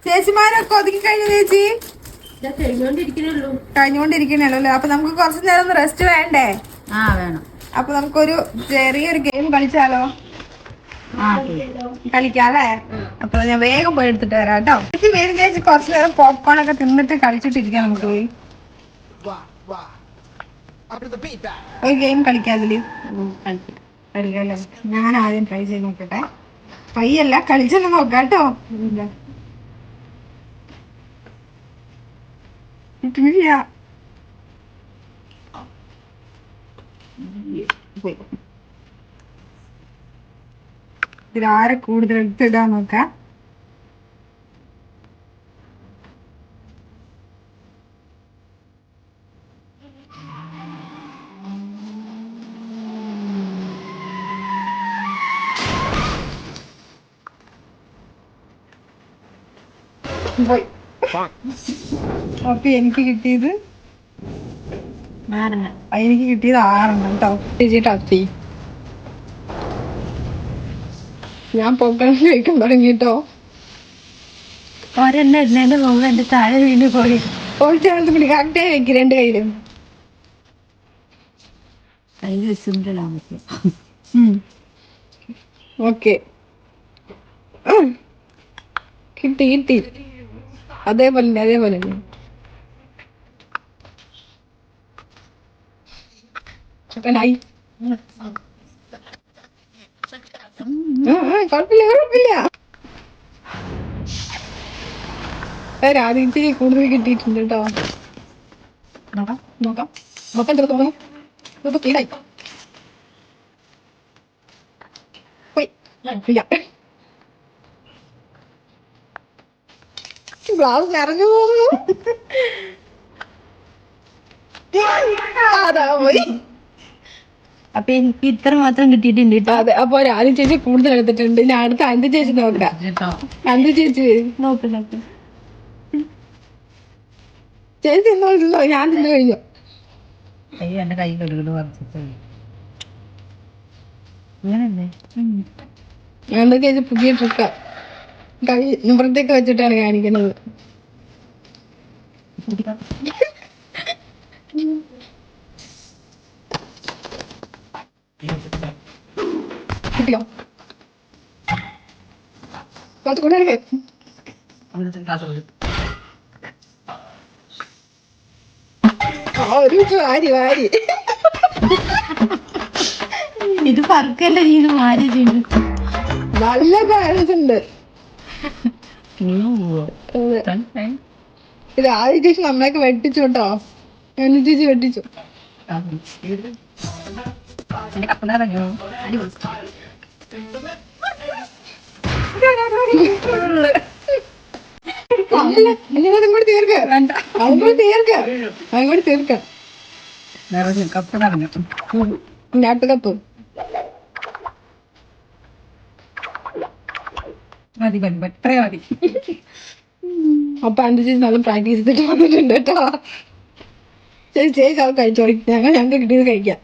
ചേച്ചിമാരൊക്കെ ഒതുക്കി കഴിഞ്ഞു ചേച്ചി? കഴിഞ്ഞോണ്ടിരിക്കണല്ലോ അല്ലേ? അപ്പൊ നമുക്ക് കുറച്ചു നേരം ഒന്ന് റെസ്റ്റ് വേണ്ടേ? വേണം. അപ്പൊ നമുക്കൊരു ചെറിയൊരു ഗെയിം കളിച്ചാലോ? കളിക്കാം അല്ലേ? അപ്പൊ ഞാൻ വേഗം പോയി എടുത്തിട്ട് വരാം കേട്ടോ. ചേച്ചി വേഗം ചേച്ചി കുറച്ചു നേരം പോപ്കോൺ ഒക്കെ തിന്നിട്ട് കളിച്ചിട്ടിരിക്കാം നമുക്ക് പോയി. ഒരു ഗെയിം കളിക്കാം അതില്. കളിക്കാല്ലേ? ഞാൻ ആദ്യം ട്രൈ ചെയ്ത് നോക്കട്ടെ. പയ്യല്ല കളിച്ചെന്ന് നോക്കാം കേട്ടോ. ഇതിലാരെ കൂടുതൽ എടുത്തിടാൻ നോക്കാം. അപ്പൊ എനിക്ക് കിട്ടിയത് 6. എനിക്ക് കിട്ടിയത് 6 കേട്ടോ. ചേച്ചി ടത്തി ഞാൻ പോക്കാൻ കഴിക്കാൻ തുടങ്ങിട്ടോ. ഒരെണ്ണം ഇടുന്നതിന്റെ മുമ്പ് എന്റെ താഴെ വീണ് പോയി. ഒഴിച്ചാൽ പിടി കറക്റ്റേ വെക്ക് 2 കയ്യിലും. കയ്യിൽ വെച്ചിട്ടിടാൻ പറ്റും. ഓക്കെ കിട്ടി അതേപോലെ കുഴപ്പമില്ല. ആദ്യത്തെ കൂടുതൽ കിട്ടിയിട്ടുണ്ട് കേട്ടോ. നോക്കാം എന്താ തോന്നുന്നു. ഇതിപ്പോ ക്ലീനായി ഗ്ലാസ് നിറഞ്ഞു പോകുന്നു. അതാ പോയി. അപ്പൊ എനിക്ക് ഇത്ര മാത്രം കിട്ടിയിട്ടുണ്ട് കേട്ടോ. അതെ. അപ്പൊ ആദ്യം ചേച്ചി കൂടുതൽ എടുത്തിട്ടുണ്ട്. ഞാൻ അടുത്ത അന്ത് ചേച്ചി നോക്കാം. അന്ത് ചേച്ചി നോക്ക് ചേച്ചി തിന്നോ. ഞാൻ തിന്നു കഴിഞ്ഞു. എന്റെ കൈ കഴുകുന്നു പറിച്ചിട്ട് അങ്ങനല്ലേ? അന്ത് ചേച്ചി പുതിയ ട്രിക്കാ. കൈ നിവൃത്തിയൊക്കെ വെച്ചിട്ടാണ് കാണിക്കുന്നത്. കിട്ടിയോ? വാരി ഇത് പറക്കല്ലേ ഇത് മാറി ചെയ്തു. നല്ല ബാലൻസ് ഉണ്ട്. ഇത് ആദ്യ ചേച്ചി നമ്മളൊക്കെ വെട്ടിച്ചു കേട്ടോ. ചേച്ചി വെട്ടിച്ചു. അങ്ങോട്ട് തീർക്ക കപ്പ് നിറഞ്ഞു. നാട്ടുകപ്പ് മതി എത്രയോ മതി. അപ്പൊ അന്റെ ചേച്ചി നല്ല പ്രാക്ടീസ് ചെയ്തിട്ട് വന്നിട്ടുണ്ട് കേട്ടോ. ചേച്ചി അത് കഴിച്ചോളി. ഞങ്ങൾക്ക് കിട്ടിയത് കഴിക്കാം.